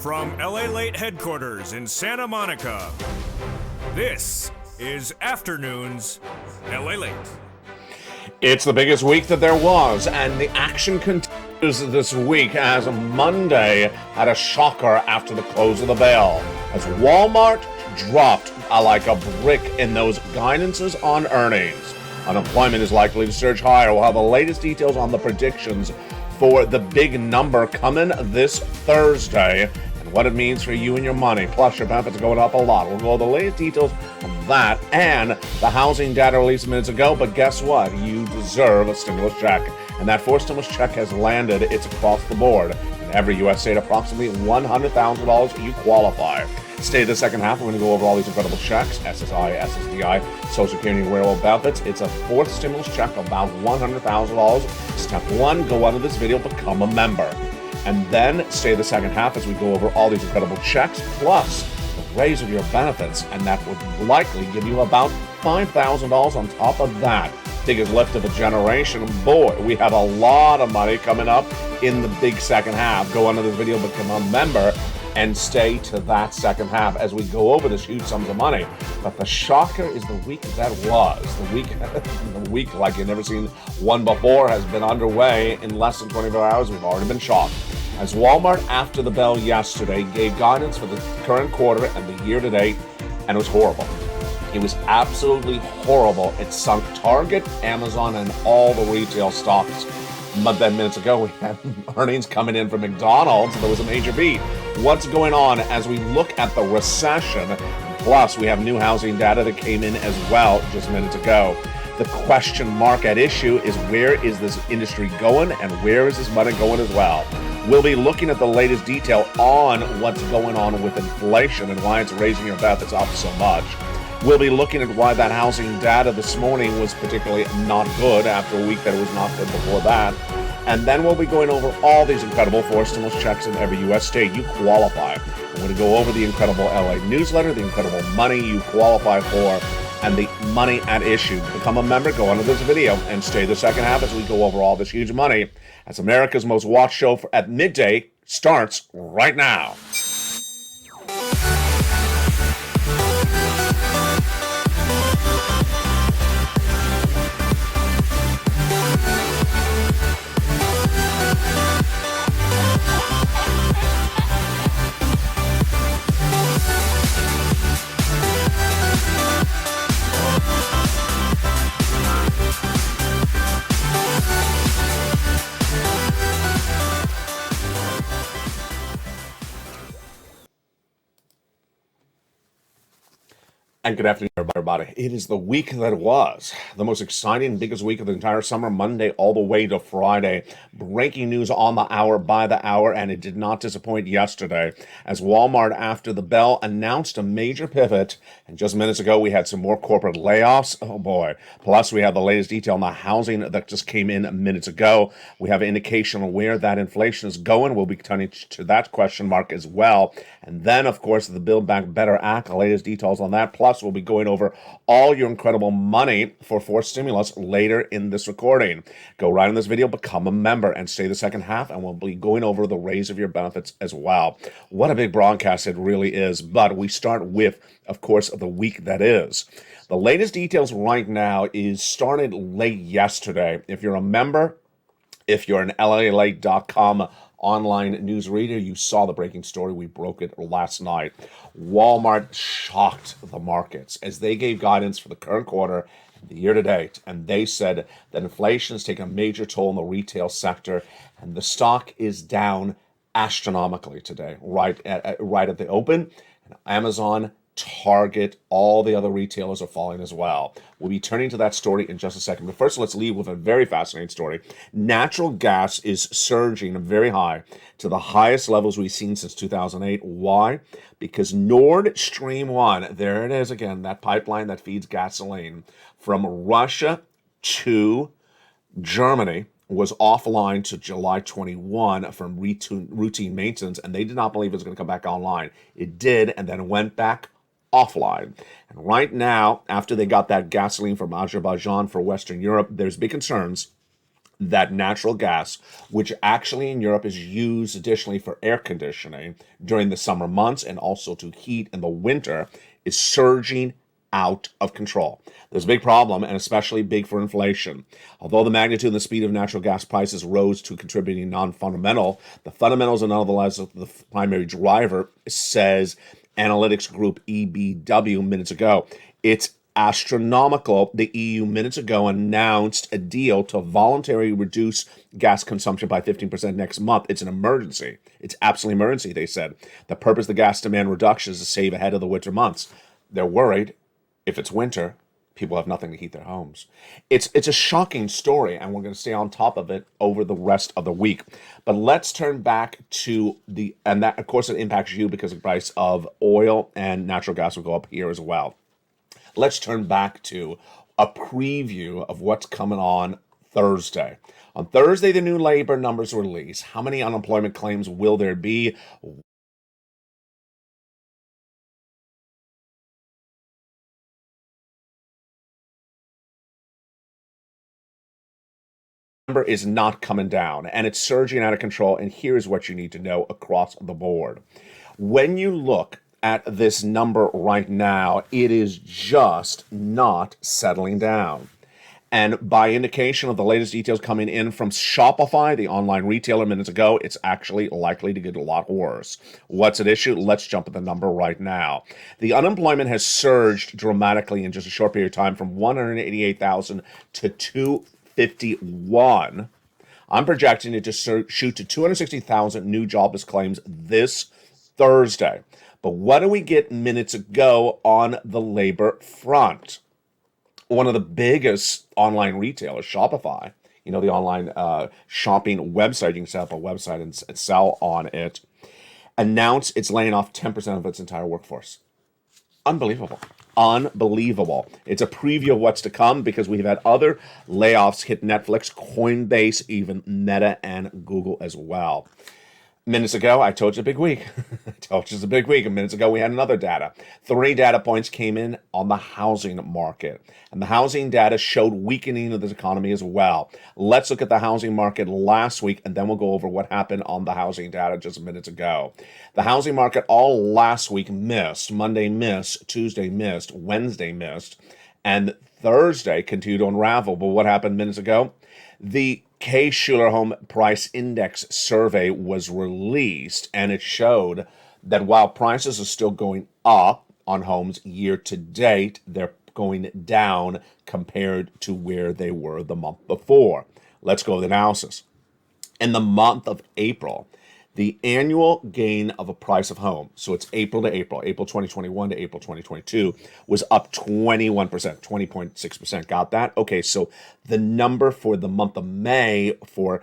From LALATE headquarters in Santa Monica, this is Afternoons LALATE. It's the biggest week that there was, and the action continues this week as Monday had a shocker after the close of the bell, as Walmart dropped like a brick in those guidances on earnings. Unemployment is likely to surge higher. We'll have the latest details on the predictions for the big number coming this Thursday and what it means for you and your money. Plus, your benefits are going up a lot. We'll go over the latest details on that and the housing data released minutes ago. But guess what? You deserve a stimulus check. And that fourth stimulus check has landed. It's across the board. In every U.S. state, approximately $100,000 you qualify. Stay the second half. We're going to go over all these incredible checks, SSI, SSDI, Social Security and Railroad benefits. It's a fourth stimulus check, about $100,000. Step one, go out of this video, become a member. And then stay the second half as we go over all these incredible checks, plus the raise of your benefits, and that would likely give you about $5,000 on top of that. Biggest lift of a generation. Boy, we have a lot of money coming up in the big second half. Go under this video, become a member, and stay to that second half as we go over this huge sums of money. But the shocker is the week that was. The week like you've never seen one before has been underway in less than 24 hours. We've already been shocked. As Walmart, after the bell yesterday, gave guidance for the current quarter and the year to date, and it was horrible. It was absolutely horrible. It sunk Target, Amazon, and all the retail stocks. But then minutes ago, we had earnings coming in from McDonald's, and there was a major beat. What's going on as we look at the recession? Plus, we have new housing data that came in as well just minutes ago. The question mark at issue is, where is this industry going, and where is this money going as well? We'll be looking at the latest detail on what's going on with inflation and why it's raising your benefits up so much. We'll be looking at why that housing data this morning was particularly not good after a week that it was not good before that. And then we'll be going over all these incredible four stimulus checks in every U.S. state you qualify. I'm going to go over the incredible LA newsletter, the incredible money you qualify for, and the money at issue. Become a member, go under this video, and stay the second half as we go over all this huge money as America's most watched show at midday starts right now. And good afternoon, everybody. It is the week that was. The most exciting, biggest week of the entire summer, Monday all the way to Friday. Breaking news on the hour, by the hour, and it did not disappoint yesterday as Walmart, after the bell, announced a major pivot. And just minutes ago, we had some more corporate layoffs. Oh, boy. Plus, we have the latest detail on the housing that just came in minutes ago. We have an indication of where that inflation is going. We'll be turning to that question mark as well. And then, of course, the Build Back Better Act, the latest details on that. Plus, we'll be going over all your incredible money for fourth stimulus later in this recording. Go right in this video, become a member, and stay the second half, and we'll be going over the raise of your benefits as well. What a big broadcast it really is. But we start with, of course, the week that is. The latest details right now is started late yesterday. If you're a member, if you're an LALATE.com online news reader, you saw the breaking story. We broke it last night. Walmart shocked the markets as they gave guidance for the current quarter and the year to date. And they said that inflation is taking a major toll in the retail sector, and the stock is down astronomically today, right at the open. And Amazon, Target, all the other retailers are falling as well. We'll be turning to that story in just a second. But first, let's leave with a very fascinating story. Natural gas is surging very high to the highest levels we've seen since 2008. Why? Because Nord Stream 1, there it is again, that pipeline that feeds gasoline from Russia to Germany, was offline to July 21 from routine maintenance, and they did not believe it was going to come back online. It did, and then it went back offline. And right now, after they got that gasoline from Azerbaijan for Western Europe, there's big concerns that natural gas, which actually in Europe is used additionally for air conditioning during the summer months and also to heat in the winter, is surging out of control. There's a big problem, and especially big for inflation. Although the magnitude and the speed of natural gas prices rose to contributing non-fundamental, the fundamentals are nonetheless the primary driver, says analytics group EBW minutes ago. It's astronomical. The EU minutes ago announced a deal to voluntarily reduce gas consumption by 15% next month. It's an emergency. It's absolutely emergency, they said. The purpose of the gas demand reduction is to save ahead of the winter months. They're worried if it's winter, people have nothing to heat their homes. It's a shocking story, and we're going to stay on top of it over the rest of the week. But let's turn back to and that, of course, it impacts you because the price of oil and natural gas will go up here as well. Let's turn back to a preview of what's coming on Thursday. On Thursday, the new labor numbers release. How many unemployment claims will there be? Number is not coming down, and it's surging out of control. And here's what you need to know across the board. When you look at this number right now, it is just not settling down. And by indication of the latest details coming in from Shopify, the online retailer minutes ago, it's actually likely to get a lot worse. What's at issue? Let's jump at the number right now. The unemployment has surged dramatically in just a short period of time from 188,000 to 251. I'm projecting it to shoot to 260,000 new jobless claims this Thursday. But what do we get minutes ago on the labor front? One of the biggest online retailers, Shopify, the online shopping website, you can set up a website and sell on it, announced it's laying off 10% of its entire workforce. Unbelievable. It's a preview of what's to come because we've had other layoffs hit Netflix, Coinbase, even Meta, and Google as well. Minutes ago, I told you it's a big week. And minutes ago, we had another data. 3 data points came in on the housing market. And the housing data showed weakening of this economy as well. Let's look at the housing market last week, and then we'll go over what happened on the housing data just minutes ago. The housing market all last week missed. Monday missed, Tuesday missed, Wednesday missed, and Thursday continued to unravel. But what happened minutes ago? The Case-Shiller Home Price Index survey was released, and it showed that while prices are still going up on homes year to date, they're going down compared to where they were the month before. Let's go with analysis. In the month of April, the annual gain of a price of home, so it's April to April 2021 to April 2022, was up 21%, 20.6%. Got that? Okay, so the number for the month of May for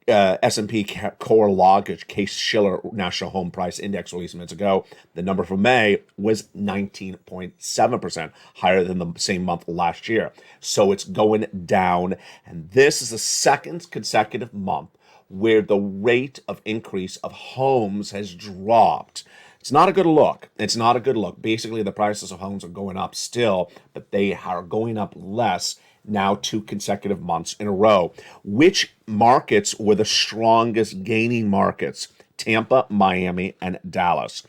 S&P Core Lodge Case-Shiller National Home Price Index released minutes ago, the number for May was 19.7%, higher than the same month last year. So it's going down, and this is the second consecutive month where the rate of increase of homes has dropped. It's not a good look. Basically, the prices of homes are going up still, but they are going up less now 2 consecutive months in a row. Which markets were the strongest gaining markets? Tampa, Miami, and Dallas.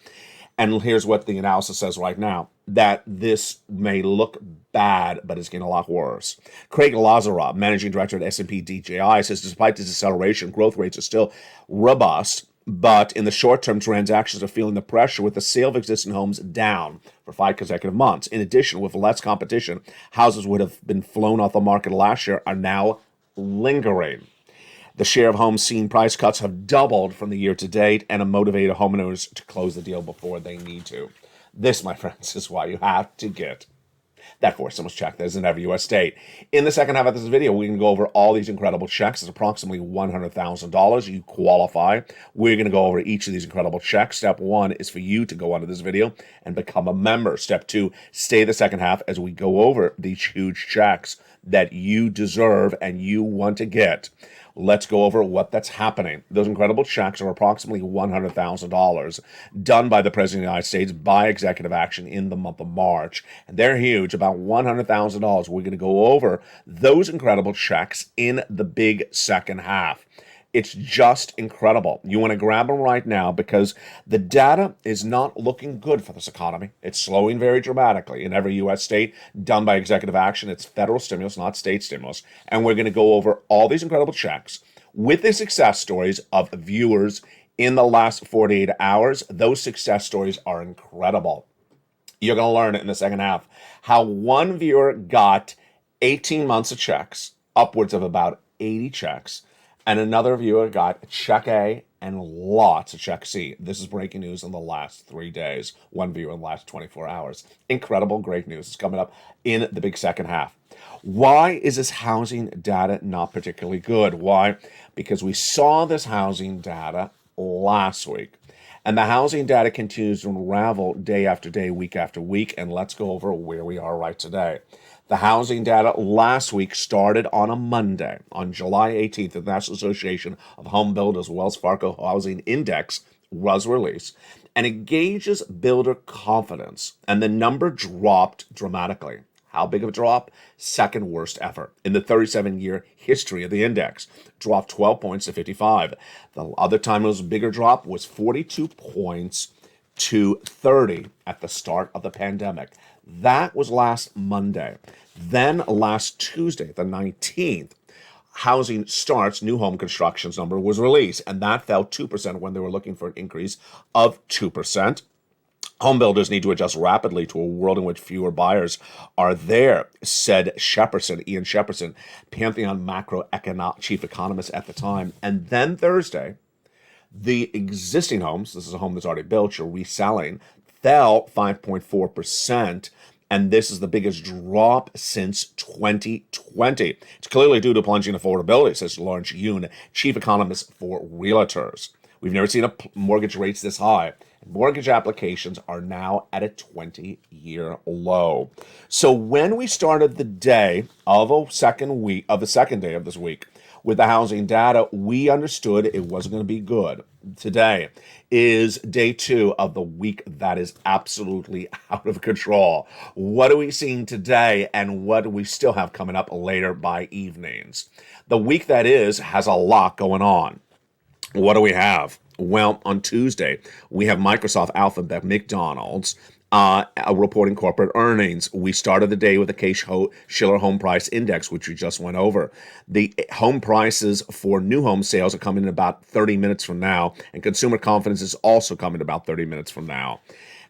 And here's what the analysis says right now, that this may look bad, but it's getting a lot worse. Craig Lazarov, managing director at S&P DJI, says despite this acceleration, growth rates are still robust, but in the short term, transactions are feeling the pressure with the sale of existing homes down for 5 consecutive months. In addition, with less competition, houses would have been flown off the market last year are now lingering. The share of homes seeing price cuts have doubled from the year to date and have motivated homeowners to close the deal before they need to. This, my friends, is why you have to get that 4 stimulus check that is in every U.S. state. In the second half of this video, we can go over all these incredible checks. It's approximately $100,000. You qualify. We're going to go over each of these incredible checks. Step 1 is for you to go onto this video and become a member. Step 2, stay the second half as we go over these huge checks that you deserve and you want to get. Let's go over what that's happening. Those incredible checks are approximately $100,000 done by the President of the United States by executive action in the month of March. And they're huge, about $100,000. We're going to go over those incredible checks in the big second half. It's just incredible. You want to grab them right now because the data is not looking good for this economy. It's slowing very dramatically in every U.S. state, done by executive action. It's federal stimulus, not state stimulus. And we're going to go over all these incredible checks with the success stories of viewers in the last 48 hours. Those success stories are incredible. You're going to learn in the second half how one viewer got 18 months of checks, upwards of about 80 checks, and another viewer got check A and lots of check C. This is breaking news in the last 3 days. One viewer in the last 24 hours. Incredible, great news. It's coming up in the big second half. Why is this housing data not particularly good? Why? Because we saw this housing data last week. And the housing data continues to unravel day after day, week after week. And let's go over where we are right today. The housing data last week started on a Monday, on July 18th. The National Association of Home Builders Wells Fargo Housing Index was released, and it gauges builder confidence, and the number dropped dramatically. How big of a drop? Second worst ever in the 37-year history of the index. Dropped 12 points to 55. The other time it was a bigger drop was 42 points to 30 at the start of the pandemic. That was last Monday. Then last Tuesday, the 19th, housing starts, new home constructions number was released, and that fell 2% when they were looking for an increase of 2%. Home builders need to adjust rapidly to a world in which fewer buyers are there, said Ian Shepperson, Pantheon chief economist at the time. And then Thursday, the existing homes, this is a home that's already built, you're reselling, fell 5.4%. And this is the biggest drop since 2020. It's clearly due to plunging affordability, says Lawrence Yoon, chief economist for realtors. We've never seen mortgage rates this high. Mortgage applications are now at a 20-year low. So when we started the day of the second day of this week with the housing data, we understood it wasn't going to be good. Today is day 2 of the week that is absolutely out of control. What are we seeing today, and what do we still have coming up later by evenings? The week that is has a lot going on. What do we have? Well, on Tuesday, we have Microsoft, Alphabet, McDonald's reporting corporate earnings. We started the day with the Case-Shiller Home Price Index, which we just went over. The home prices for new home sales are coming in about 30 minutes from now, and consumer confidence is also coming about 30 minutes from now.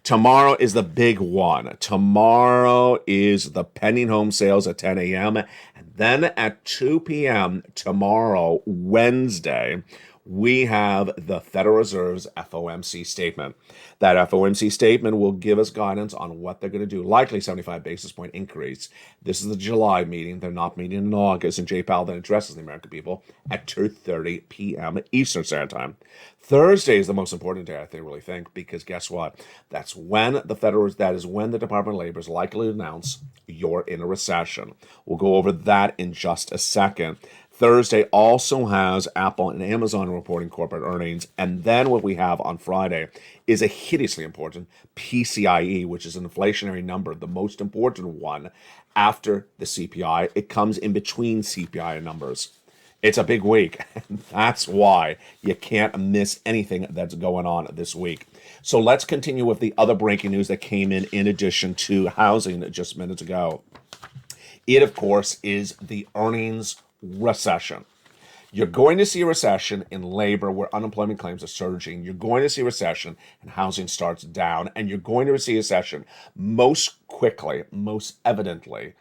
Tomorrow is the big one. Tomorrow is the pending home sales at 10 a.m. And then at 2 p.m. tomorrow, Wednesday, we have the Federal Reserve's FOMC statement. That FOMC statement will give us guidance on what they're going to do. Likely 75 basis point increase. This is the July meeting. They're not meeting in August. And Jay Powell then addresses the American people at 2:30 p.m. Eastern Standard Time. Thursday is the most important day, I really think, because guess what? That is when the Department of Labor is likely to announce you're in a recession. We'll go over that in just a second. Thursday also has Apple and Amazon reporting corporate earnings. And then what we have on Friday is a hideously important PCIe, which is an inflationary number, the most important one after the CPI. It comes in between CPI numbers. It's a big week. And that's why you can't miss anything that's going on this week. So let's continue with the other breaking news that came in addition to housing just minutes ago. It, of course, is the earnings recession. You're going to see a recession in labor where unemployment claims are surging. You're going to see a recession and housing starts down. And you're going to see a recession most quickly, most evidently,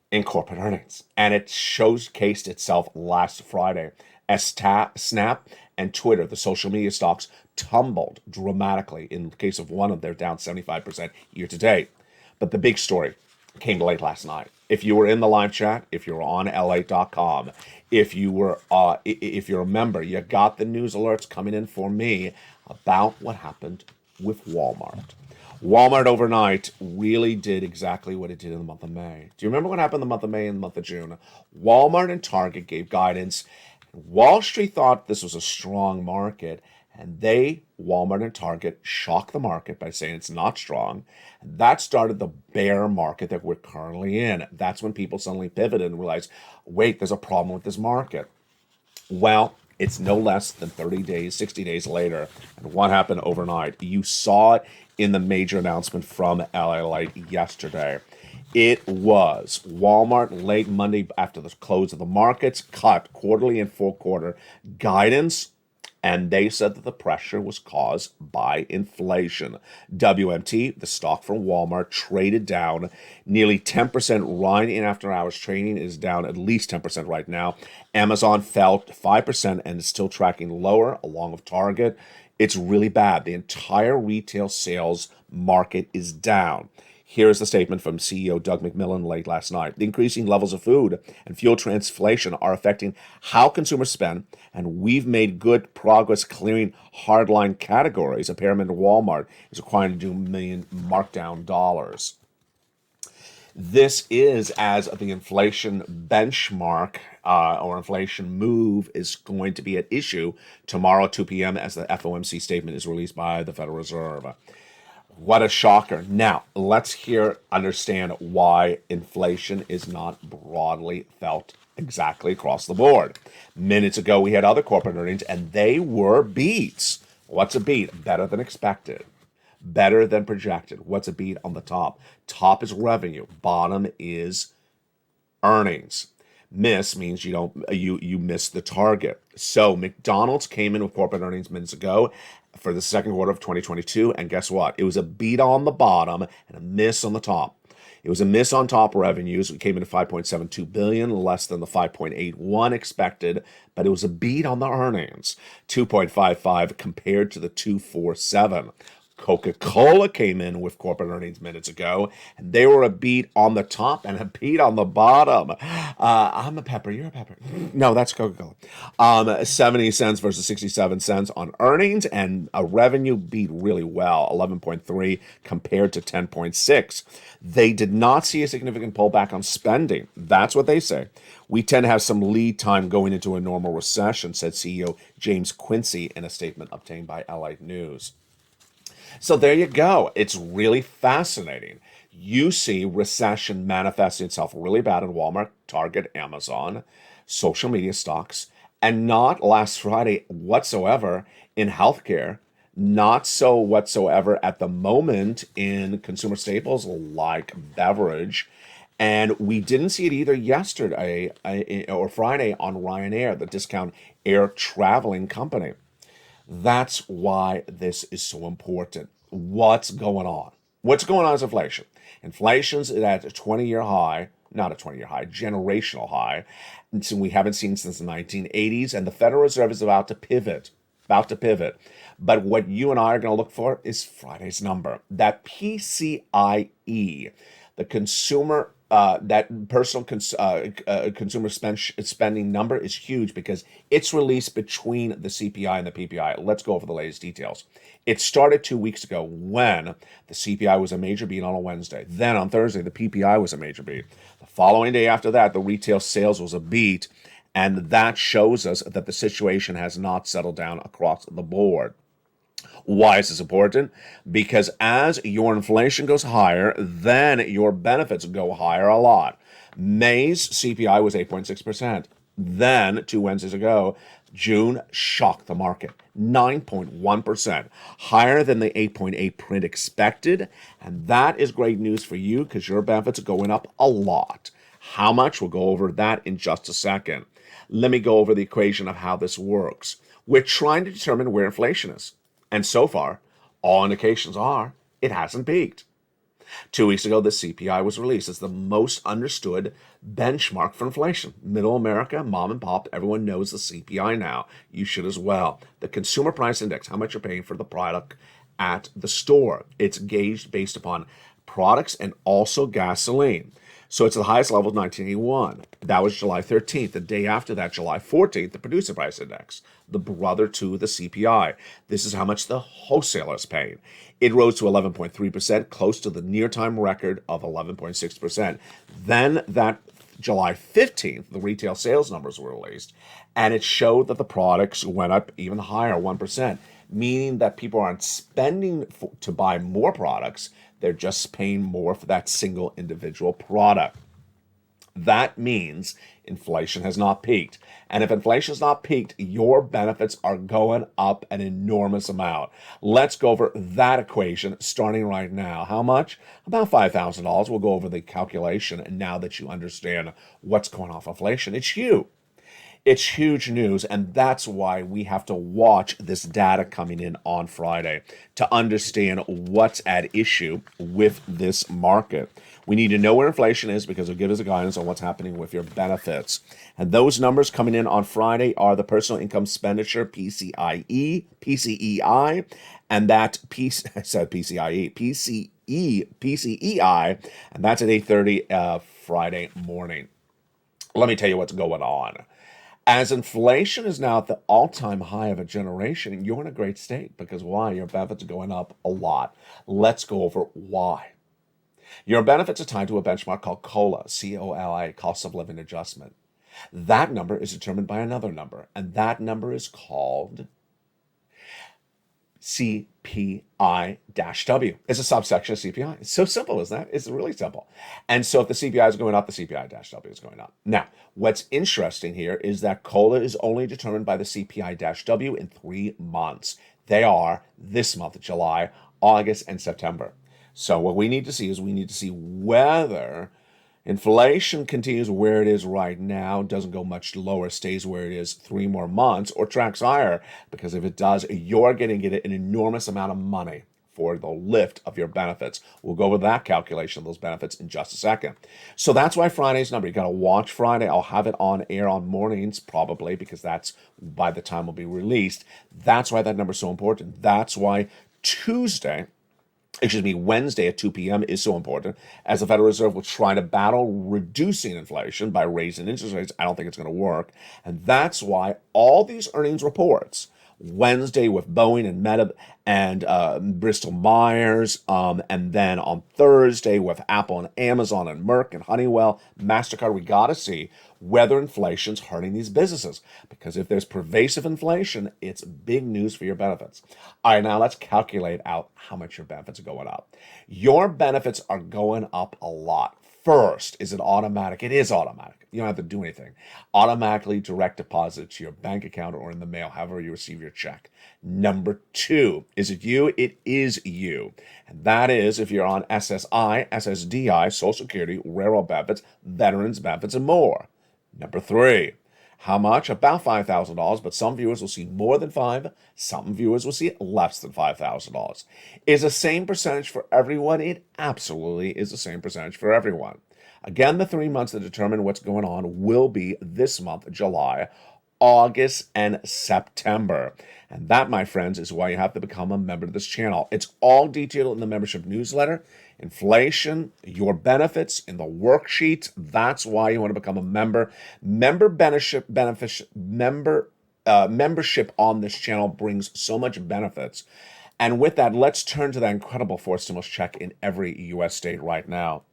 in corporate earnings. And it showcased itself last Friday as Snap and Twitter, the social media stocks, tumbled dramatically. In the case of one of them, they're down 75% year to date. But the big story came late last night. If you were in the live chat, if you were on LALATE.com, if you're a member, you got the news alerts coming in for me about what happened with Walmart. Walmart overnight really did exactly what it did in the month of May. Do you remember what happened in the month of May and the month of June? Walmart and Target gave guidance Wall Street thought this was a strong market, and Walmart and Target, shocked the market by saying it's not strong. That started the bear market that we're currently in. That's when people suddenly pivoted and realized, wait, there's a problem with this market. Well, it's no less than 30 days, 60 days later. And what happened overnight? You saw it in the major announcement from LALATE yesterday. It was Walmart late Monday after the close of the markets cut quarterly and full quarter guidance, and they said that the pressure was caused by inflation. WMT, the stock from Walmart, traded down nearly 10%. Right in after hours trading is down at least 10% right now. Amazon fell 5% and is still tracking lower, along with Target. It's really bad. The entire retail sales market is down. Here's the statement from CEO Doug McMillon late last night. The increasing levels of food and fuel translation are affecting how consumers spend, and we've made good progress clearing hardline categories. Impairment at Walmart is required to do million markdown dollars. This is as the inflation benchmark or inflation move is going to be at issue tomorrow at 2 p.m. as the FOMC statement is released by the Federal Reserve. What a shocker. Now, let's understand why inflation is not broadly felt exactly across the board. Minutes ago, we had other corporate earnings, and they were beats. What's a beat? Better than expected. Better than projected. What's a beat on the top? Top is revenue. Bottom is earnings. Miss means you miss the target. So McDonald's came in with corporate earnings minutes ago for the second quarter of 2022, and guess what? It was a beat on the bottom and a miss on the top. It was a miss on top revenues. We came in at 5.72 billion, less than the 5.81 expected, but it was a beat on the earnings, 2.55 compared to the 247. Coca-Cola came in with corporate earnings minutes ago, and they were a beat on the top and a beat on the bottom. I'm a pepper, you're a pepper. No, that's Coca-Cola. 70 cents versus 67 cents on earnings, and a revenue beat really well, 11.3 compared to 10.6. They did not see a significant pullback on spending. That's what they say. We tend to have some lead time going into a normal recession, said CEO James Quincy in a statement obtained by LA News. So there you go. It's really fascinating. You see recession manifesting itself really bad in Walmart, Target, Amazon, social media stocks, and not last Friday whatsoever in healthcare, not so whatsoever at the moment in consumer staples like beverage. And we didn't see it either yesterday or Friday on Ryanair, the discount air traveling company. That's why this is so important. What's going on? What's going on is inflation. Inflation's at a 20-year high, not a 20-year high, generational high. And so we haven't seen since the 1980s, and the Federal Reserve is about to pivot. But what you and I are going to look for is Friday's number. That PCIe, the consumer that personal consumer spending number is huge because it's released between the CPI and the PPI. Let's go over the latest details. It started 2 weeks ago when the CPI was a major beat on a Wednesday. Then on Thursday, the PPI was a major beat. The following day after that, the retail sales was a beat, and that shows us that the situation has not settled down across the board. Why is this important? Because as your inflation goes higher, then your benefits go higher a lot. May's CPI was 8.6%. Then, 2 Wednesdays ago, June shocked the market, 9.1%, higher than the 8.8 print expected. And that is great news for you because your benefits are going up a lot. How much? We'll go over that in just a second. Let me go over the equation of how this works. We're trying to determine where inflation is. And so far, all indications are it hasn't peaked. 2 weeks ago, the CPI was released as the most understood benchmark for inflation. Middle America, mom and pop, everyone knows the CPI now. You should as well. The Consumer Price Index, how much you're paying for the product at the store. It's gauged based upon products and also gasoline. So it's the highest level of 1981. That was July 13th. The day after that, July 14th, the Producer Price Index, the brother to the CPI. This is how much the wholesaler is paying. It rose to 11.3%, close to the near-time record of 11.6%. Then that July 15th, the retail sales numbers were released, and it showed that the products went up even higher, 1%, meaning that people aren't spending to buy more products. They're just paying more for that single individual product. That means inflation has not peaked. And if inflation has not peaked, your benefits are going up an enormous amount. Let's go over that equation starting right now. How much? About $5,000. We'll go over the calculation now that you understand what's going on with inflation. It's huge. It's huge news, and that's why we have to watch this data coming in on Friday to understand what's at issue with this market. We need to know where inflation is because it'll give us a guidance on what's happening with your benefits. And those numbers coming in on Friday are the personal income expenditure, PCEI, and that PCEI, and that's at 8:30 Friday morning. Let me tell you what's going on. As inflation is now at the all-time high of a generation, you're in a great state because why? Your benefits are going up a lot. Let's go over why. Your benefits are tied to a benchmark called COLA, C-O-L-A, cost of living adjustment. That number is determined by another number, and that number is called CPI-W. It's a subsection of CPI. It's so simple, isn't that? It's really simple. And so if the CPI is going up, the CPI-W is going up. Now, what's interesting here is that COLA is only determined by the CPI-W in 3 months. They are this month, July, August, and September. So what we need to see is we need to see whether inflation continues where it is right now, doesn't go much lower, stays where it is 3 more months, or tracks higher. Because if it does, you're going to get an enormous amount of money for the lift of your benefits. We'll go over that calculation of those benefits in just a second. So that's why Friday's number. You got to watch Friday. I'll have it on air on mornings probably because that's by the time it'll be released. That's why that number is so important. That's why Wednesday at 2 p.m. is so important, as the Federal Reserve will try to battle reducing inflation by raising interest rates. I don't think it's going to work. And that's why all these earnings reports, Wednesday with Boeing and Meta and Bristol Myers, and then on Thursday with Apple and Amazon and Merck and Honeywell, MasterCard, we got to see whether inflation's hurting these businesses. Because if there's pervasive inflation, it's big news for your benefits. All right, now let's calculate out how much your benefits are going up. Your benefits are going up a lot. First, is it automatic? It is automatic. You don't have to do anything. Automatically direct deposit to your bank account or in the mail, however you receive your check. Number 2, is it you? It is you. And that is if you're on SSI, SSDI, Social Security, railroad benefits, veterans benefits, and more. Number 3, how much? About $5,000, but some viewers will see more than 5. Some viewers will see less than $5,000. Is the same percentage for everyone? It absolutely is the same percentage for everyone. Again, the 3 months that determine what's going on will be this month, July, August, and September. And that, my friends, is why you have to become a member of this channel. It's all detailed in the membership newsletter. Inflation, your benefits in the worksheet. That's why you want to become a member. Membership on this channel brings so much benefits. And with that, let's turn to that incredible fourth stimulus check in every U.S. state right now.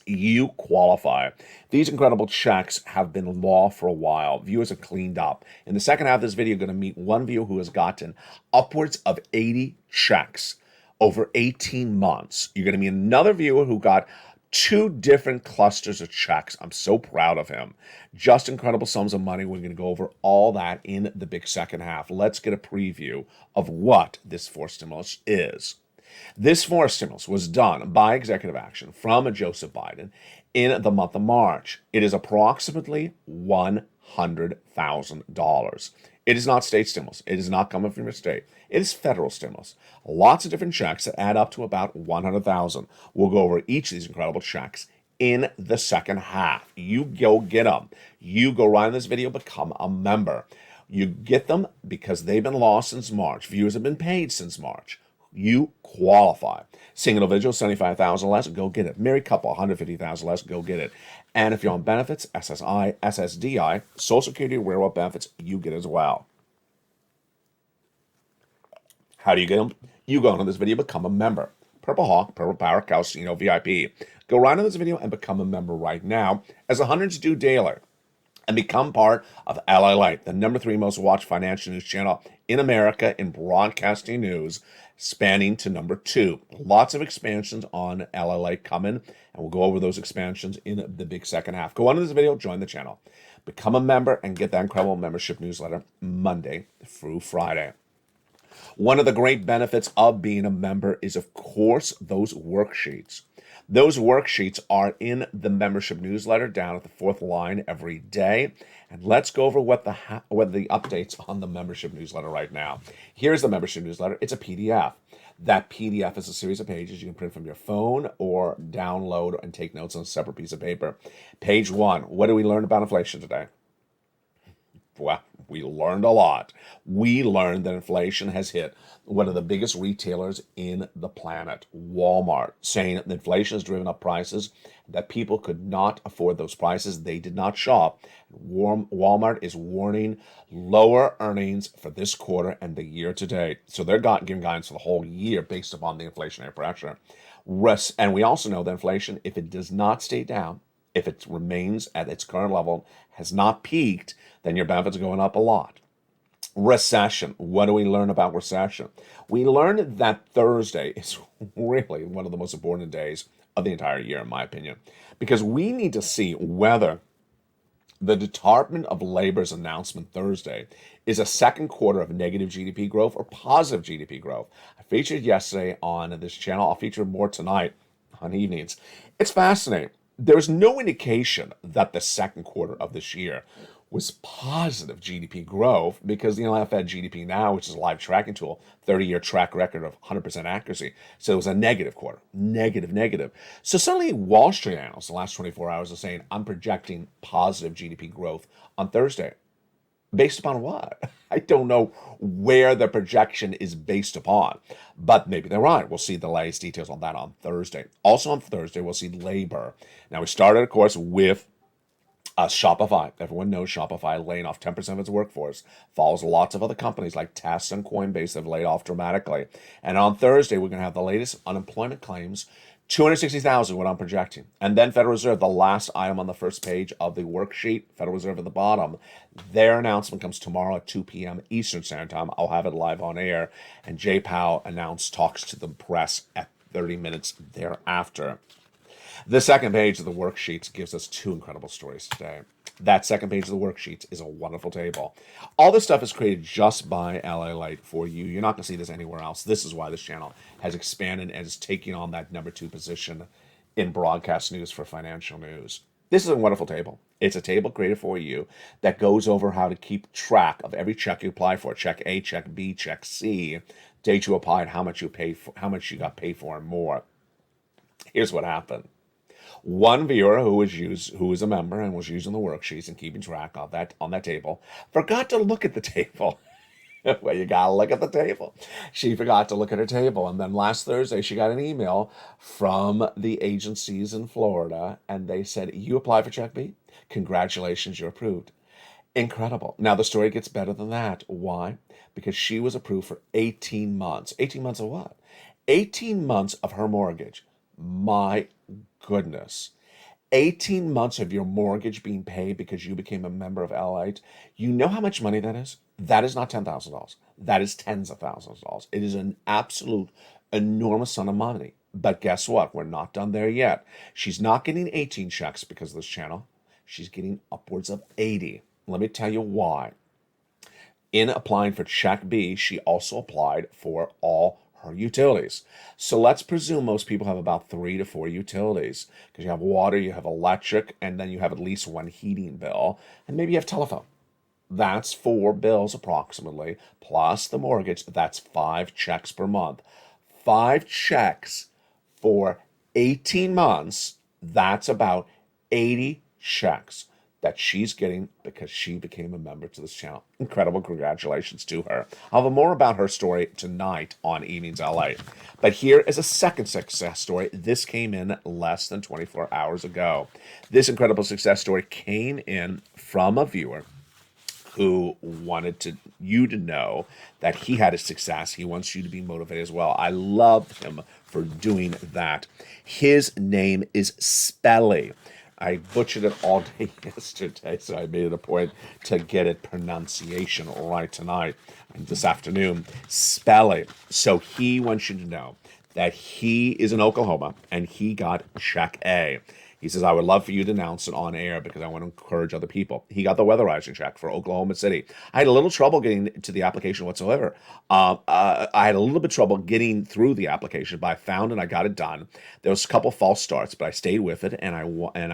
You qualify. These incredible checks have been law for a while. Viewers have cleaned up. In the second half of this video, you're going to meet one viewer who has gotten upwards of 80 checks over 18 months. You're going to meet another viewer who got 2 different clusters of checks. I'm so proud of him. Just incredible sums of money. We're going to go over all that in the big second half. Let's get a preview of what this fourth stimulus is. This fourth stimulus was done by executive action from Joseph Biden in the month of March. It is approximately $100,000. It is not state stimulus. It is not coming from your state. It is federal stimulus. Lots of different checks that add up to about $100,000. We'll go over each of these incredible checks in the second half. You go get them. You go right in this video, become a member. You get them because they've been lost since March. Viewers have been paid since March. You qualify. Single individual, $75,000 less, go get it. Married couple, $150,000 less, go get it. And if you're on benefits, SSI, SSDI, Social Security, railroad benefits, you get as well. How do you get them? You go into this video, become a member. Purple Hawk, Purple Power, Calcino, VIP. Go right on this video and become a member right now, as the hundreds do daily. And become part of LALATE, the #3 most watched financial news channel in America in broadcasting news, spanning to #2. Lots of expansions on LALATE coming, and we'll go over those expansions in the big second half. Go on to this video, join the channel, become a member, and get that incredible membership newsletter Monday through Friday. One of the great benefits of being a member is, of course, those worksheets. Those worksheets are in the membership newsletter down at the fourth line every day. And let's go over what the updates on the membership newsletter right now. Here's the membership newsletter. It's a PDF. That PDF is a series of pages you can print from your phone or download and take notes on a separate piece of paper. Page 1. What do we learn about inflation today? Well, we learned a lot. We learned that inflation has hit one of the biggest retailers in the planet, Walmart, saying that inflation has driven up prices, that people could not afford those prices. They did not shop. Walmart is warning lower earnings for this quarter and the year to date. So they're giving guidance for the whole year based upon the inflationary pressure. And we also know that inflation, if it does not stay down, if it remains at its current level, has not peaked, then your benefits are going up a lot. Recession. What do we learn about recession? We learned that Thursday is really one of the most important days of the entire year, in my opinion, because we need to see whether the Department of Labor's announcement Thursday is a second quarter of negative GDP growth or positive GDP growth. I featured yesterday on this channel. I'll feature more tonight on evenings. It's fascinating. There's no indication that the second quarter of this year was positive GDP growth because I've had GDP Now, which is a live tracking tool, 30-year track record of 100% accuracy. So it was a negative quarter, negative. So suddenly Wall Street analysts the last 24 hours are saying, I'm projecting positive GDP growth on Thursday. Based upon what? I don't know where the projection is based upon, but maybe they're right. We'll see the latest details on that on Thursday. Also on Thursday, we'll see labor. Now, we started, of course, with Shopify. Everyone knows Shopify laying off 10% of its workforce. Follows lots of other companies like Tesla and Coinbase that have laid off dramatically. And on Thursday, we're going to have the latest unemployment claims, 260,000, what I'm projecting. And then Federal Reserve, the last item on the first page of the worksheet, Federal Reserve at the bottom. Their announcement comes tomorrow at 2 p.m. Eastern Standard Time. I'll have it live on air. And Jay Powell announced talks to the press at 30 minutes thereafter. The second page of the worksheets gives us two incredible stories today. That second page of the worksheets is a wonderful table. All this stuff is created just by LALATE for you. You're not going to see this anywhere else. This is why this channel has expanded and is taking on that #2 position in broadcast news for financial news. This is a wonderful table. It's a table created for you that goes over how to keep track of every check you apply for. Check A, check B, check C, date you applied, how much you paid for, how much you got paid for, and more. Here's what happened. One viewer who was a member and was using the worksheets and keeping track of that on that table forgot to look at the table. Well, you gotta look at the table. She forgot to look at her table, and then last Thursday she got an email from the agencies in Florida, and they said, "You applied for Check B? Congratulations, you're approved." Incredible. Now the story gets better than that. Why? Because she was approved for 18 months. 18 months of what? 18 months of her mortgage. My goodness. 18 months of your mortgage being paid because you became a member of LALATE. You know how much money that is? That is not $10,000. That is tens of thousands of dollars. It is an absolute enormous sum of money. But guess what? We're not done there yet. She's not getting 18 checks because of this channel. She's getting upwards of 80. Let me tell you why. In applying for Check B, she also applied for all her utilities. So let's presume most people have about 3 to 4 utilities, because you have water, you have electric, and then you have at least one heating bill, and maybe you have telephone. That's 4 bills approximately, plus the mortgage. That's 5 checks per month. 5 checks for 18 months, that's about 80 checks that she's getting because she became a member to this channel. Incredible. Congratulations to her. I'll have more about her story tonight on Evenings LA. But here is a second success story. This came in less than 24 hours ago. This incredible success story came in from a viewer who wanted you to know that he had a success. He wants you to be motivated as well. I love him for doing that. His name is Spelly. I butchered it all day yesterday, so I made it a point to get it pronunciation right tonight and this afternoon. Spelly. So he wants you to know that he is in Oklahoma and he got check A. He says, I would love for you to announce it on air because I want to encourage other people. He got the weatherizing check for Oklahoma City. I had a little trouble getting to the application whatsoever. I had a little bit of trouble getting through the application, but I found and I got it done. There was a couple false starts, but I stayed with it, and I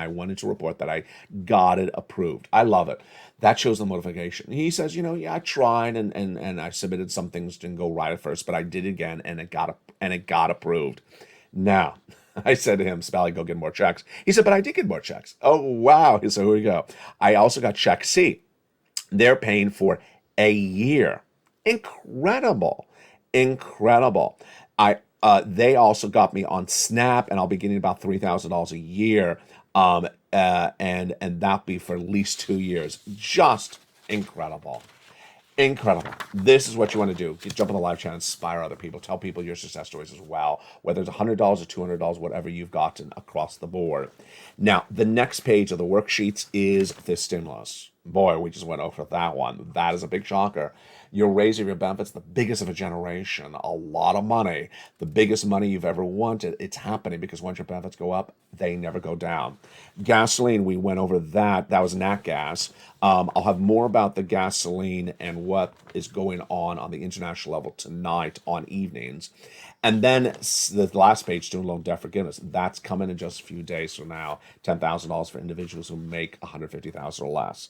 wanted to report that I got it approved. I love it. That shows the motivation. He says, yeah, I tried and I submitted some things didn't go right at first, but I did it again and it got approved. Now, I said to him, Spally, go get more checks. He said, but I did get more checks. Oh, wow. So here we go. I also got check C. They're paying for a year. Incredible. Incredible. They also got me on Snap, and I'll be getting about $3,000 a year. And that'll be for at least 2 years. Just incredible. Incredible. This is what you want to do. Jump on the live chat, inspire other people, tell people your success stories as well, whether it's $100 or $200, whatever you've gotten across the board. Now, the next page of the worksheets is the stimulus. Boy, we just went over that one. That is a big shocker. Your raise of your benefits, the biggest of a generation, a lot of money, the biggest money you've ever wanted. It's happening because once your benefits go up, they never go down. Gasoline, we went over that. That was nat gas. I'll have more about the gasoline and what is going on the international level tonight on evenings. And then the last page, student loan debt forgiveness. That's coming in just a few days from now. $10,000 for individuals who make $150,000 or less.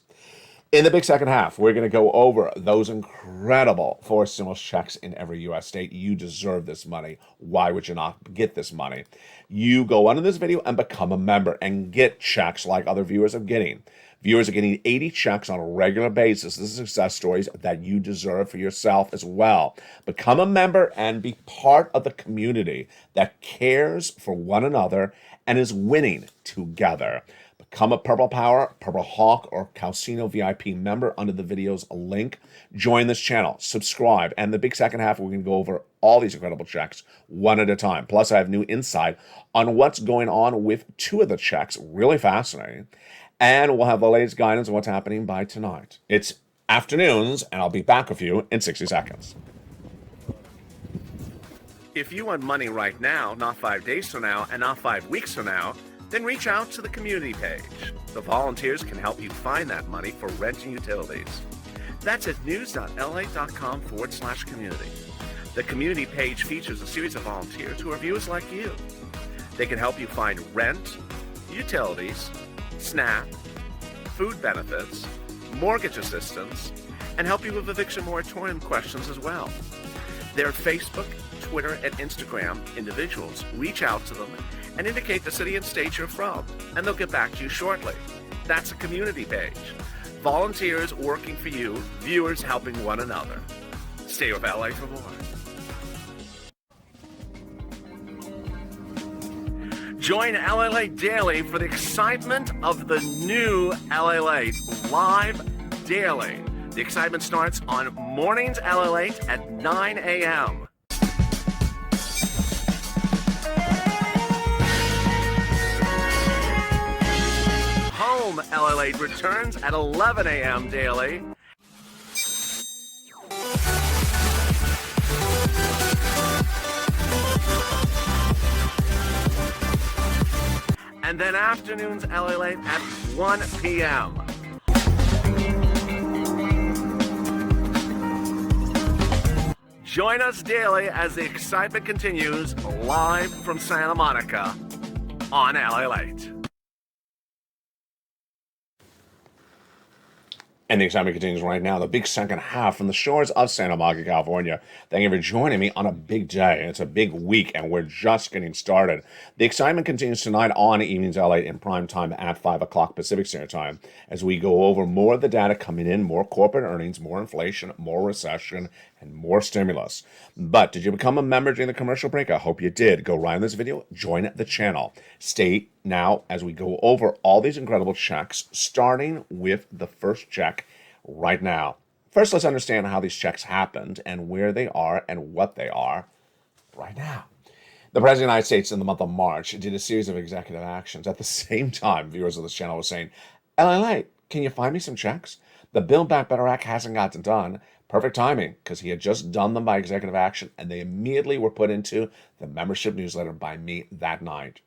In the big second half, we're going to go over those incredible 4 stimulus checks in every U.S. state. You deserve this money. Why would you not get this money? You go under this video and become a member and get checks like other viewers are getting. Viewers are getting 80 checks on a regular basis. This is success stories that you deserve for yourself as well. Become a member and be part of the community that cares for one another and is winning together. Become a Purple Power, Purple Hawk, or Calcino VIP member under the video's link. Join this channel, subscribe, and the big second half, we're going to go over all these incredible checks one at a time. Plus, I have new insight on what's going on with 2 of the checks, really fascinating. And we'll have the latest guidance on what's happening by tonight. It's afternoons, and I'll be back with you in 60 seconds. If you want money right now, not 5 days from now, and not 5 weeks from now, then reach out to the community page. The volunteers can help you find that money for rent and utilities. That's at news.la.com/community. The community page features a series of volunteers who are viewers like you. They can help you find rent, utilities, SNAP, food benefits, mortgage assistance, and help you with eviction moratorium questions as well. They're Facebook, Twitter, and Instagram individuals. Reach out to them and indicate the city and state you're from, and they'll get back to you shortly. That's a community page. Volunteers working for you, viewers helping one another. Stay with LA for more. Join LALATE Daily for the excitement of the new LALATE live daily. The excitement starts on mornings LALATE at 9 a.m. Home LALATE returns at 11 a.m. daily. And then afternoons LALATE at 1 p.m. Join us daily as the excitement continues live from Santa Monica on LALATE. And the excitement continues right now. The big second half from the shores of Santa Monica, California. Thank you for joining me on a big day. It's a big week, and we're just getting started. The excitement continues tonight on Evenings LA in prime time at 5 o'clock Pacific Standard Time as we go over more of the data coming in, more corporate earnings, more inflation, more recession, and more stimulus. But did you become a member during the commercial break? I hope you did. Go right on this video. Join the channel. Stay now as we go over all these incredible checks, starting with the first check right now. First, let's understand how these checks happened and where they are and what they are right now. The President of the United States in the month of March did a series of executive actions. At the same time, viewers of this channel were saying, LALATE, can you find me some checks? The Build Back Better Act hasn't gotten done. Perfect timing, because he had just done them by executive action, and they immediately were put into the membership newsletter by me that night.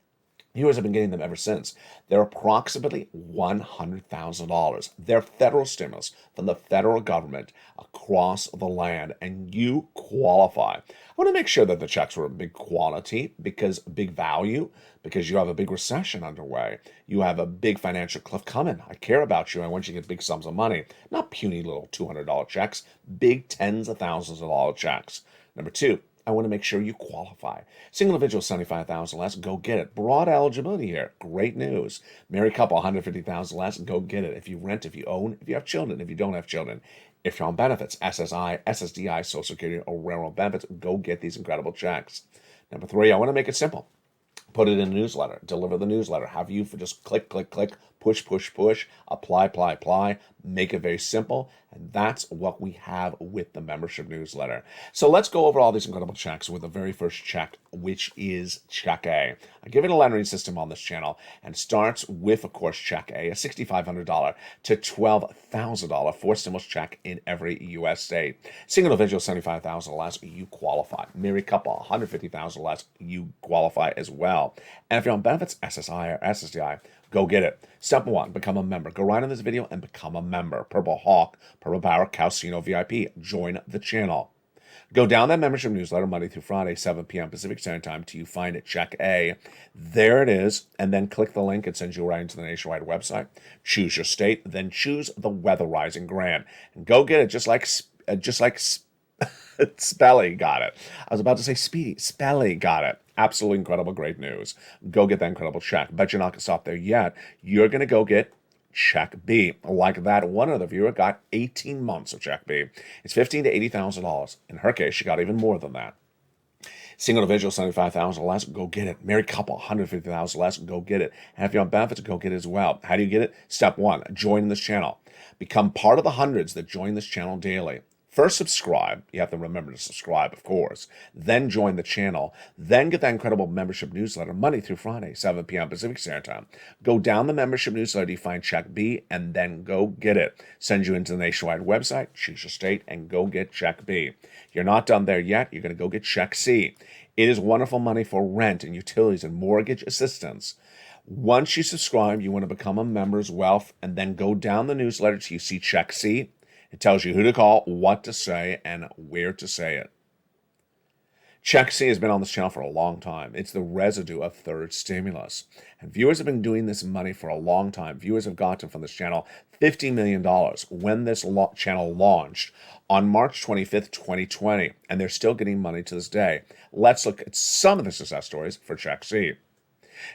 Viewers have been getting them ever since. They're approximately $100,000. They're federal stimulus from the federal government across the land, and you qualify. I want to make sure that the checks were of big quality, big value, because you have a big recession underway. You have a big financial cliff coming. I care about you. I want you to get big sums of money, not puny little $200 checks, big tens of thousands of dollar checks. Number two, I want to make sure you qualify. Single individual, 75,000 less, go get it. Broad eligibility here, great news. Married couple, 150,000 less, go get it. If you rent, if you own, if you have children, if you don't have children, if you're on benefits, SSI, SSDI, Social Security, or railroad benefits, go get these incredible checks. Number three, I want to make it simple. Put it in a newsletter, deliver the newsletter, have you for just click, click, click, push, push, push, apply, apply, apply, make it very simple. And that's what we have with the membership newsletter. So let's go over all these incredible checks with the very first check, which is Check A. I give it a lettering system on this channel and starts with, of course, Check A, a $6,500 to $12,000 for stimulus check in every U.S. state. Single individual, 75,000 or less, you qualify. Married couple, 150,000 or less, you qualify as well. And if you're on benefits, SSI or SSDI, go get it. Step one, become a member. Go right on this video and become a member. Purple Hawk, Purple Power, Calcino VIP. Join the channel. Go down that membership newsletter Monday through Friday, 7 p.m. Pacific Standard Time till you find it. Check A. There it is. And then click the link. It sends you right into the nationwide website. Choose your state. Then choose the Weather Rising Grant. And go get it just like Spelly got it. I was about to say Speedy. Spelly got it. Absolutely incredible, great news. Go get that incredible check. Bet you're not going to stop there yet. You're going to go get Check B. Like that one other viewer got 18 months of Check B. It's $15,000 to $80,000. In her case, she got even more than that. Single individual, 75,000 or less, go get it. Married couple, 150,000 less, go get it. And if you're on benefits, go get it as well. How do you get it? Step one, join this channel. Become part of the hundreds that join this channel daily. First, subscribe. You have to remember to subscribe, of course. Then join the channel. Then get that incredible membership newsletter Monday through Friday, 7 p.m. Pacific Standard Time. Go down the membership newsletter, you find Check B, and then go get it. Send you into the nationwide website, choose your state, and go get Check B. You're not done there yet. You're going to go get Check C. It is wonderful money for rent and utilities and mortgage assistance. Once you subscribe, you want to become a member as well, and then go down the newsletter till you see Check C. It tells you who to call, what to say, and where to say it. Check C has been on this channel for a long time. It's the residue of third stimulus. And viewers have been doing this money for a long time. Viewers have gotten from this channel $50 million when this channel launched on March 25th, 2020. And they're still getting money to this day. Let's look at some of the success stories for Check C.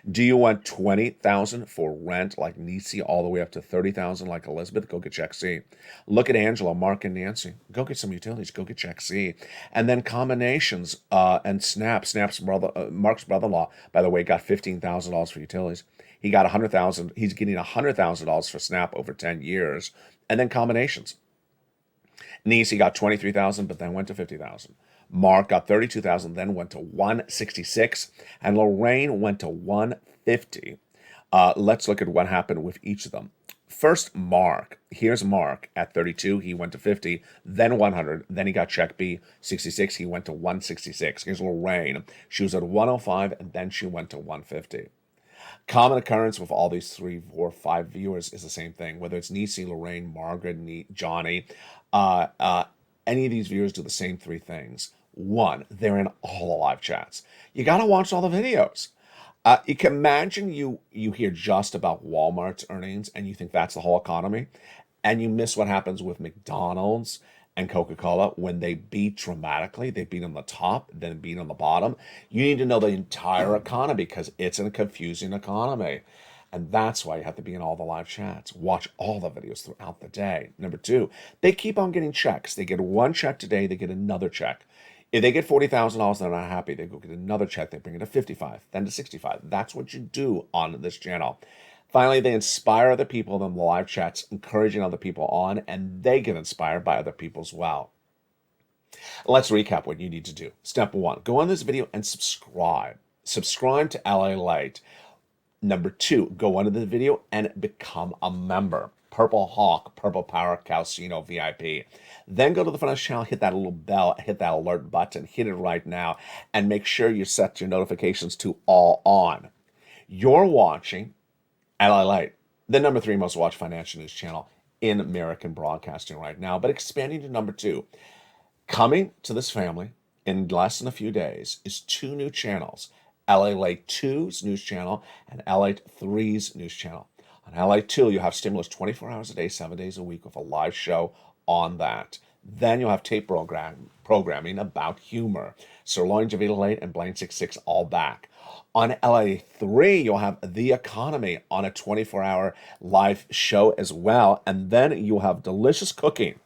Do you want $20,000 for rent like Nisi all the way up to $30,000 like Elizabeth? Go get Check C. Look at Angela, Mark, and Nancy. Go get some utilities. Go get Check C. And then combinations and Snap. Snap's brother, Mark's brother-in-law, by the way, got $15,000 for utilities. He got $100,000. He's getting $100,000 for Snap over 10 years. And then combinations. Nisi got $23,000, but then went to $50,000. Mark got $32,000, then went to $166,000, and Lorraine went to $150,000. Let's look at what happened with each of them. First, Mark. Here's Mark at $32,000. He went to $50,000, then $100,000. Then he got Check B, $66,000. He went to $166,000. Here's Lorraine. She was at $105,000, and then she went to $150,000. Common occurrence with all these 3, 4, 5 viewers is the same thing. Whether it's Nisi, Lorraine, Margaret, Johnny, any of these viewers do the same 3 things. One, they're in all the live chats. You got to watch all the videos. You can imagine you hear just about Walmart's earnings and you think that's the whole economy, and you miss what happens with McDonald's and Coca-Cola when they beat dramatically. They beat on the top, then beat on the bottom. You need to know the entire economy because it's a confusing economy. And that's why you have to be in all the live chats. Watch all the videos throughout the day. Number 2, they keep on getting checks. They get one check today, they get another check. If they get $40,000, they're not happy. They go get another check. They bring it to $55,000, then to $65,000. That's what you do on this channel. Finally, they inspire other people in the live chats, encouraging other people on, and they get inspired by other people as well. Let's recap what you need to do. Step 1, go on this video and subscribe. Subscribe to LALATE. Number 2, go onto the video and become a member. Purple Hawk, Purple Power Casino VIP. Then go to the front of the channel, hit that little bell, hit that alert button, hit it right now, and make sure you set your notifications to all on. You're watching LALATE, the number 3 most watched financial news channel in American broadcasting right now, but expanding to number 2. Coming to this family in less than a few days is 2 new channels, LALATE 2's news channel and LALATE 3's news channel. On LALATE 2, you'll have stimulus 24 hours a day, 7 days a week with a live show on that. Then you'll have tape programming about humor. Sirloin, Javita Late, and Blaine 66 all back. On LALATE 3, you'll have The Economy on a 24-hour live show as well. And then you'll have delicious cooking.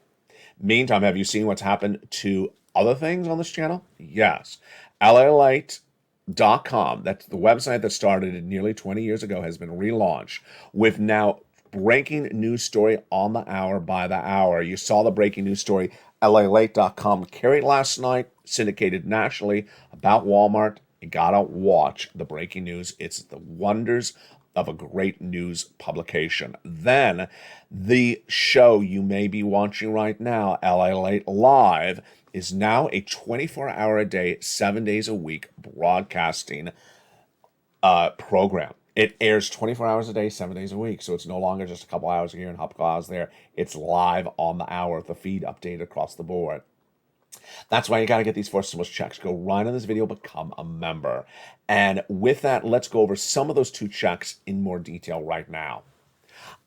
Meantime, have you seen what's happened to other things on this channel? Yes. LALATE.com, that's the website that started nearly 20 years ago, has been relaunched with now breaking news story on the hour by the hour. You saw the breaking news story LALATE.com carried last night, syndicated nationally about Walmart. You gotta watch the breaking news. It's the wonders of a great news publication. Then the show you may be watching right now, LALATE Live, is now a 24-hour a day, 7 days a week broadcasting program. It airs 24 hours a day, 7 days a week. So it's no longer just a couple hours here and a couple hours there. It's live on the hour, the feed updated across the board. That's why you got to get these first stimulus checks. Go right on this video, become a member. And with that, let's go over some of those 2 checks in more detail right now.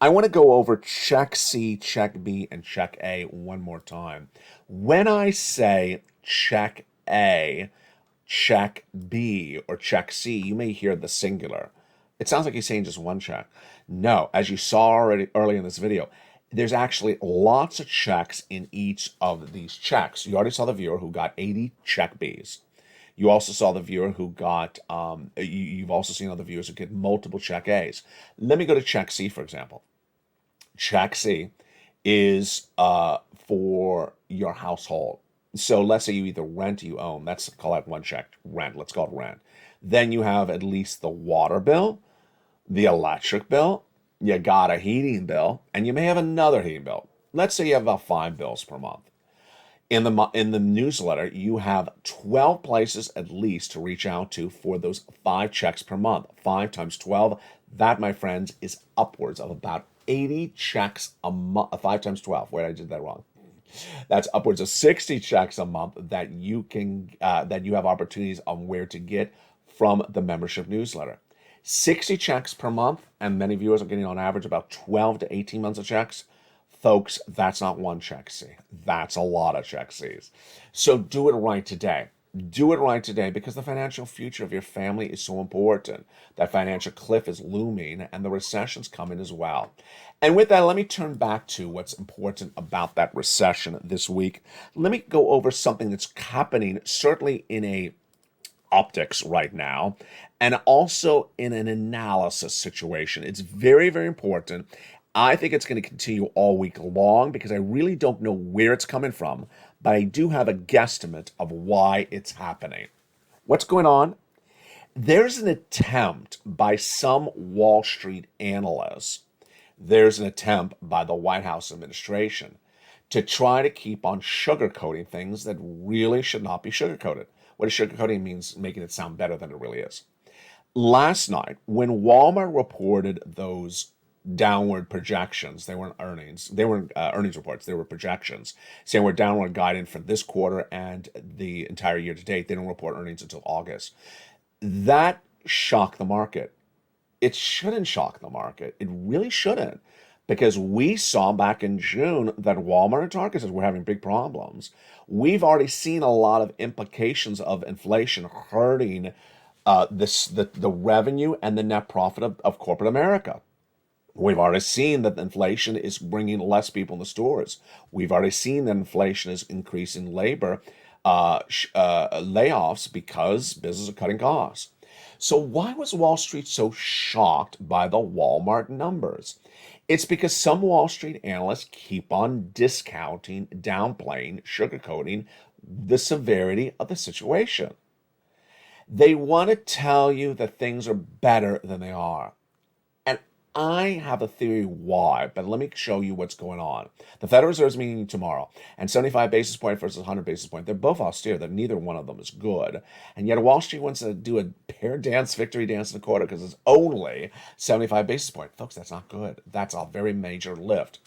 I want to go over check C, check B, and check A one more time. When I say check A, check B, or check C, you may hear the singular. It sounds like he's saying just one check. No, as you saw already earlier in this video, there's actually lots of checks in each of these checks. You already saw the viewer who got 80 check Bs. You also saw the viewer who got, you've also seen other viewers who get multiple check As. Let me go to check C, for example. Check C is for your household. So let's say you either rent or you own. Let's call that one check, rent. Let's call it rent. Then you have at least the water bill, the electric bill, you got a heating bill, and you may have another heating bill. Let's say you have about 5 bills per month. In the newsletter, you have 12 places at least to reach out to for those 5 checks per month. 5 times 12, that, my friends, is upwards of about 80 checks a month. 5 times 12, wait, I did that wrong. That's upwards of 60 checks a month that you can that you have opportunities on where to get from the membership newsletter. 60 checks per month, and many viewers are getting on average about 12 to 18 months of checks. Folks, that's not one check C. That's a lot of check Cs. So do it right today. Do it right today because the financial future of your family is so important. That financial cliff is looming and the recession's coming as well. And with that, let me turn back to what's important about that recession this week. Let me go over something that's happening certainly in a optics right now and also in an analysis situation. It's very, very important. I think it's going to continue all week long because I really don't know where it's coming from, but I do have a guesstimate of why it's happening. What's going on? There's an attempt by some Wall Street analysts, there's an attempt by the White House administration to try to keep on sugarcoating things that really should not be sugarcoated. What is sugarcoating means making it sound better than it really is. Last night, when Walmart reported those downward projections, they weren't earnings, they weren't earnings reports, they were projections, saying we're downward guided for this quarter and the entire year to date. They don't report earnings until August. That shocked the market. It shouldn't shock the market. It really shouldn't, because we saw back in June that Walmart and Target says we're having big problems. We've already seen a lot of implications of inflation hurting the revenue and the net profit of corporate America. We've already seen that inflation is bringing less people in the stores. We've already seen that inflation is increasing labor layoffs because businesses are cutting costs. So why was Wall Street so shocked by the Walmart numbers? It's because some Wall Street analysts keep on discounting, downplaying, sugarcoating the severity of the situation. They want to tell you that things are better than they are. And I have a theory why, but let me show you what's going on. The Federal Reserve is meeting tomorrow, and 75 basis point versus 100 basis point. They're both austere. That neither one of them is good. And yet Wall Street wants to do a pair dance, victory dance in a quarter because it's only 75 basis point. Folks, that's not good. That's a very major lift.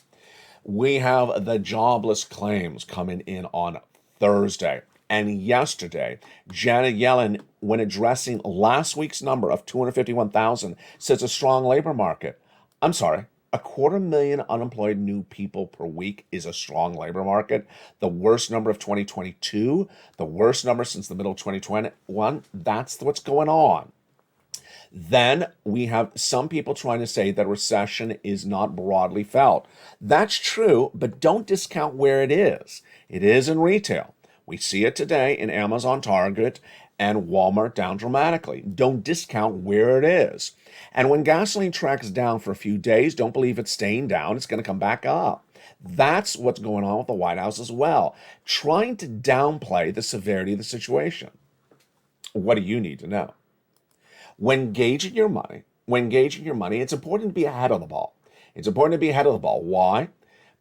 We have the jobless claims coming in on Thursday. And yesterday, Janet Yellen, when addressing last week's number of 251,000, says a strong labor market. I'm sorry, 250,000 unemployed new people per week is a strong labor market. The worst number of 2022, the worst number since the middle of 2021. That's what's going on. Then we have some people trying to say that recession is not broadly felt. That's true, but don't discount where it is. It is in retail. We see it today in Amazon, Target, and Walmart down dramatically. Don't discount where it is. And when gasoline tracks down for a few days, don't believe it's staying down. It's going to come back up. That's what's going on with the White House as well, trying to downplay the severity of the situation. What do you need to know? When engaging your money, it's important to be ahead of the ball. It's important to be ahead of the ball. Why?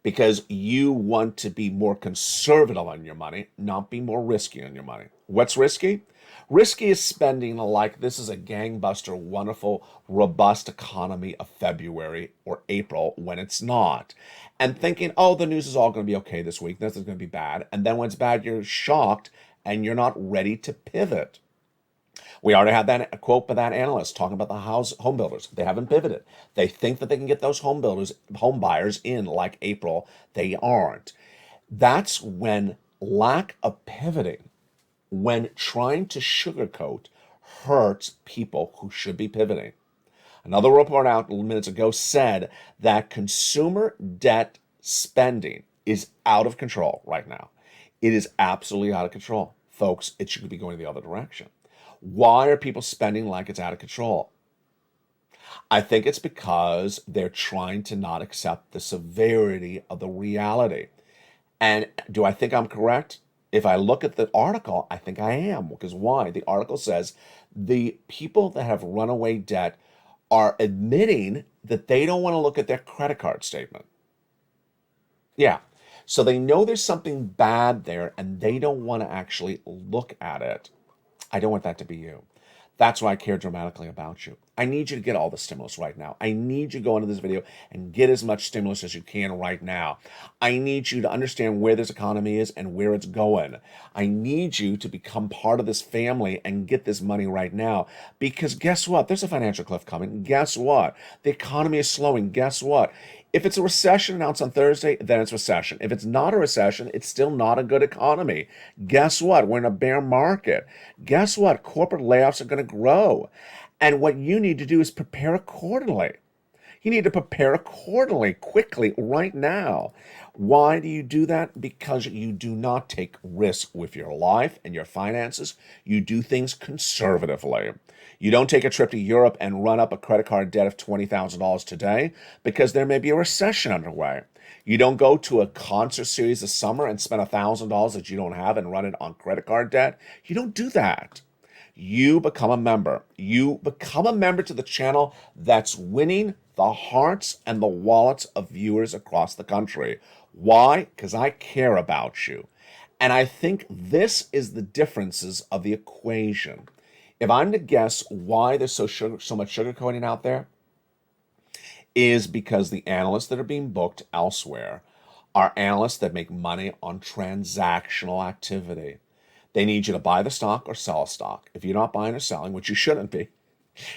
Because you want to be more conservative on your money, not be more risky on your money. What's risky? Risky is spending like this is a gangbuster, wonderful, robust economy of February or April when it's not. And thinking, oh, the news is all going to be okay this week. Nothing's going to be bad. And then when it's bad, you're shocked and you're not ready to pivot. We already had that quote by that analyst talking about the home builders. They haven't pivoted. They think that they can get those home buyers in like April. They aren't. That's when lack of pivoting, when trying to sugarcoat, hurts people who should be pivoting. Another report out minutes ago said that consumer debt spending is out of control right now. It is absolutely out of control. Folks, it should be going the other direction. Why are people spending like it's out of control? I think it's because they're trying to not accept the severity of the reality. And do I think I'm correct? If I look at the article, I think I am. Because why? The article says the people that have runaway debt are admitting that they don't want to look at their credit card statement. Yeah. So they know there's something bad there and they don't want to actually look at it. I don't want that to be you. That's why I care dramatically about you. I need you to get all the stimulus right now. I need you to go into this video and get as much stimulus as you can right now. I need you to understand where this economy is and where it's going. I need you to become part of this family and get this money right now. Because guess what? There's a financial cliff coming. Guess what? The economy is slowing. Guess what? If it's a recession announced on Thursday, then it's recession. If it's not a recession, it's still not a good economy. Guess what? We're in a bear market. Guess what? Corporate layoffs are going to grow. And what you need to do is prepare accordingly. You need to prepare accordingly, quickly, right now. Why do you do that? Because you do not take risks with your life and your finances. You do things conservatively. You don't take a trip to Europe and run up a credit card debt of $20,000 today because there may be a recession underway. You don't go to a concert series this summer and spend $1,000 that you don't have and run it on credit card debt. You don't do that. You become a member. You become a member to the channel that's winning the hearts and the wallets of viewers across the country. Why? Because I care about you. And I think this is the differences of the equation. If I'm to guess why there's so much sugarcoating out there, is because the analysts that are being booked elsewhere are analysts that make money on transactional activity. They need you to buy the stock or sell a stock. If you're not buying or selling, which you shouldn't be,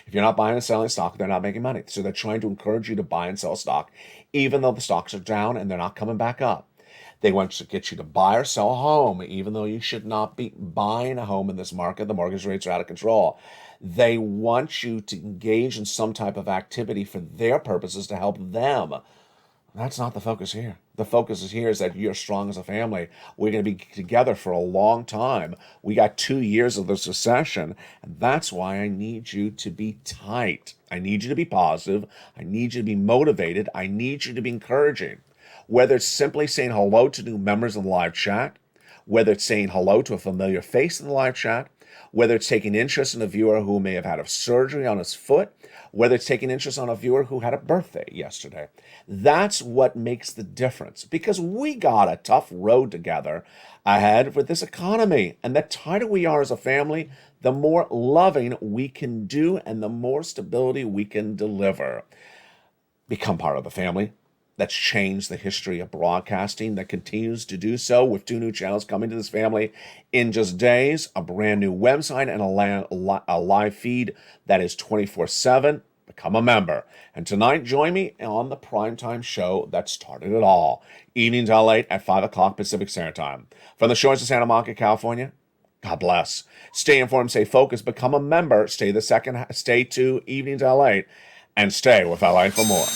if you're not buying and selling stock, they're not making money. So they're trying to encourage you to buy and sell stock, even though the stocks are down and they're not coming back up. They want to get you to buy or sell a home, even though you should not be buying a home in this market. The mortgage rates are out of control. They want you to engage in some type of activity for their purposes to help them That's not the focus here. The focus is here is that you're strong as a family. We're going to be together for a long time. We got 2 years of this recession, and that's why I need you to be tight. I need you to be positive. I need you to be motivated. I need you to be encouraging. Whether it's simply saying hello to new members in the live chat, whether it's saying hello to a familiar face in the live chat, whether it's taking interest in a viewer who may have had a surgery on his foot, whether it's taking interest on a viewer who had a birthday yesterday. That's what makes the difference, because we got a tough road together ahead with this economy. And the tighter we are as a family, the more loving we can do and the more stability we can deliver. Become part of the family that's changed the history of broadcasting, that continues to do so with 2 new channels coming to this family in just days, a brand new website, and a live feed that is 24/7. Become a member. And tonight, join me on the primetime show that started it all. Evenings LALATE at 5 o'clock Pacific Standard Time. From the shores of Santa Monica, California, God bless. Stay informed, stay focused, become a member, stay to Evenings LALATE, and stay with LA for more.